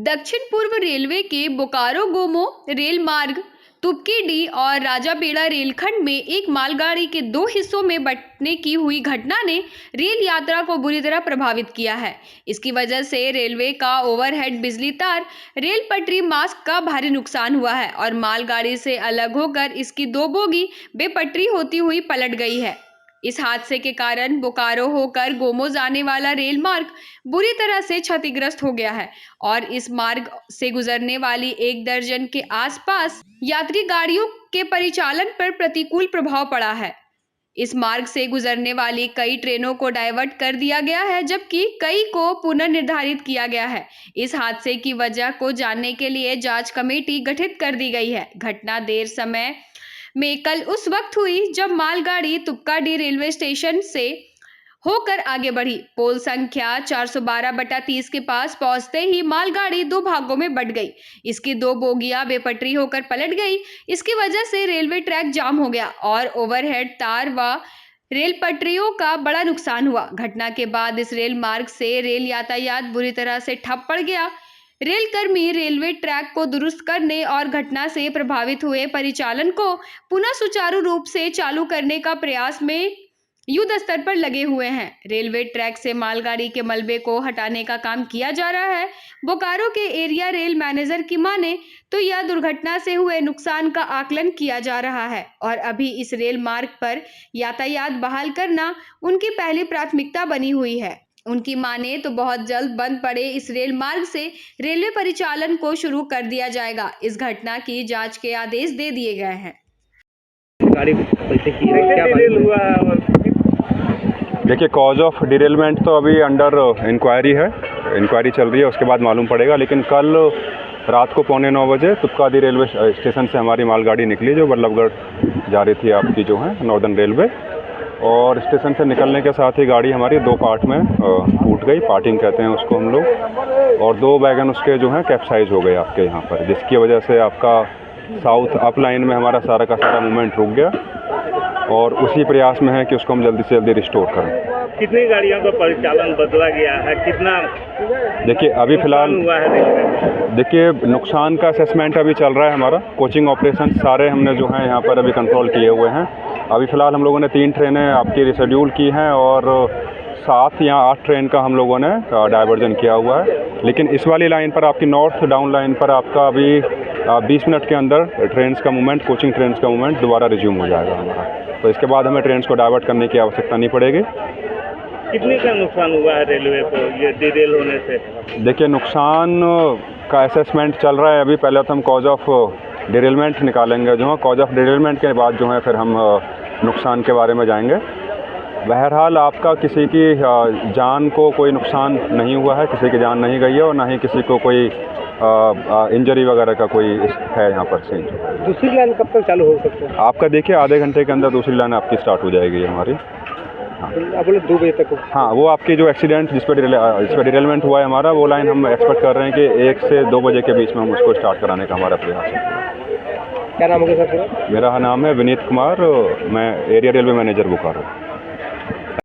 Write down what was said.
दक्षिण पूर्व रेलवे के बोकारो गोमो रेल मार्ग तुपकीडी और राजापेड़ा रेलखंड में एक मालगाड़ी के दो हिस्सों में बंटने की हुई घटना ने रेल यात्रा को बुरी तरह प्रभावित किया है। इसकी वजह से रेलवे का ओवरहेड बिजली तार, रेल पटरी मास्क का भारी नुकसान हुआ है और मालगाड़ी से अलग होकर इसकी दो बोगी बेपटरी होती हुई पलट गई है। इस हादसे के कारण बोकारो होकर गोमो जाने वाला रेल मार्ग बुरी तरह से क्षतिग्रस्त हो गया है और इस मार्ग से गुजरने वाली 1 दर्जन के आसपास यात्री गाड़ियों के परिचालन पर प्रतिकूल प्रभाव पड़ा है। इस मार्ग से गुजरने वाली कई ट्रेनों को डायवर्ट कर दिया गया है, जबकि कई को पुनर्निर्धारित किया गया है। इस हादसे की वजह को जानने के लिए जांच कमेटी गठित कर दी गई है। घटना देर समय में कल उस वक्त हुई जब मालगाड़ी तुपकाडी रेलवे स्टेशन से होकर आगे बढ़ी। पोल संख्या 412/30 के पास पहुंचते ही मालगाड़ी दो भागों में बंट गई। इसकी दो बोगियां बेपटरी होकर पलट गई। इसकी वजह से रेलवे ट्रैक जाम हो गया और ओवरहेड तार व रेल पटरियों का बड़ा नुकसान हुआ। घटना के बाद इस रेल मार्ग से रेल यातायात बुरी तरह से ठप पड़ गया। रेल कर्मी रेलवे ट्रैक को दुरुस्त करने और घटना से प्रभावित हुए परिचालन को पुनः सुचारू रूप से चालू करने का प्रयास में युद्ध स्तर पर लगे हुए हैं। रेलवे ट्रैक से मालगाड़ी के मलबे को हटाने का काम किया जा रहा है। बोकारो के एरिया रेल मैनेजर की माने तो यह दुर्घटना से हुए नुकसान का आकलन किया जा रहा है और अभी इस रेल मार्ग पर यातायात बहाल करना उनकी पहली प्राथमिकता बनी हुई है। उनकी माने तो बहुत जल्द बंद पड़े इस रेल मार्ग से रेलवे परिचालन को शुरू कर दिया जाएगा। इस घटना की जांच के आदेश दे दिए गए हैं। देखिए, कॉज ऑफ डिरेलमेंट तो अभी अंडर इंक्वायरी है, इंक्वायरी चल रही है, उसके बाद मालूम पड़ेगा। लेकिन कल रात को 8:45 बजे तुपकाडी रेलवे स्टेशन से हमारी मालगाड़ी निकली जो बल्लभगढ़ जा रही थी, आपकी जो है नॉर्दर्न रेलवे, और स्टेशन से निकलने के साथ ही गाड़ी हमारी दो पार्ट में टूट गई, पार्टिंग कहते हैं उसको हम लोग, और दो वैगन उसके जो हैं कैप्साइज हो गए आपके यहाँ पर, जिसकी वजह से आपका साउथ अप लाइन में हमारा सारा का सारा मूवमेंट रुक गया और उसी प्रयास में है कि उसको हम जल्दी से जल्दी रिस्टोर करें। कितनी गाड़ियों का परिचालन बदला गया है, कितना देखिए अभी फ़िलहाल देखिए नुकसान का असेसमेंट अभी चल रहा है हमारा। कोचिंग ऑपरेशन सारे हमने जो हैं यहाँ पर अभी कंट्रोल किए हुए हैं। अभी फ़िलहाल हम लोगों ने 3 ट्रेनें आपकी रिशेड्यूल की हैं और 7 या 8 ट्रेन का हम लोगों ने डाइवर्जन किया हुआ है। लेकिन इस वाली लाइन पर आपकी नॉर्थ डाउन लाइन पर आपका अभी 20 मिनट के अंदर ट्रेन्स का मूवमेंट, कोचिंग ट्रेन्स का मूवमेंट दोबारा रिज्यूम हो जाएगा हमारा। तो इसके बाद हमें ट्रेन्स को डाइवर्ट करने की आवश्यकता नहीं पड़ेगी। कितने का नुकसान हुआ है रेलवे को ये डिरेल होने से? देखिए, नुकसान का असेसमेंट चल रहा है अभी। पहले तो हम कॉज ऑफ डिरेलमेंट निकालेंगे, जो है कॉज ऑफ डिरेलमेंट के बाद जो है फिर हम नुकसान के बारे में जाएंगे। बहरहाल आपका किसी की जान को कोई नुकसान नहीं हुआ है, किसी की जान नहीं गई है और ना ही किसी को कोई इंजरी वगैरह का कोई है यहाँ पर सीन। दूसरी लाइन कब तक चालू हो सकती है? आपका देखिए आधे घंटे के अंदर दूसरी लाइन आपकी स्टार्ट हो जाएगी हमारी। हाँ, आप बोले 2 बजे तक? हाँ, वो आपकी जो एक्सीडेंट जिस पर डिरेलमेंट हुआ है हमारा, वो लाइन हम एक्सपेक्ट कर रहे हैं कि 1 से 2 बजे के बीच में हम उसको स्टार्ट कराने का हमारा प्रयास है। क्या नाम होगा सर? मेरा नाम है विनीत कुमार, मैं एरिया रेलवे मैनेजर बोकारो।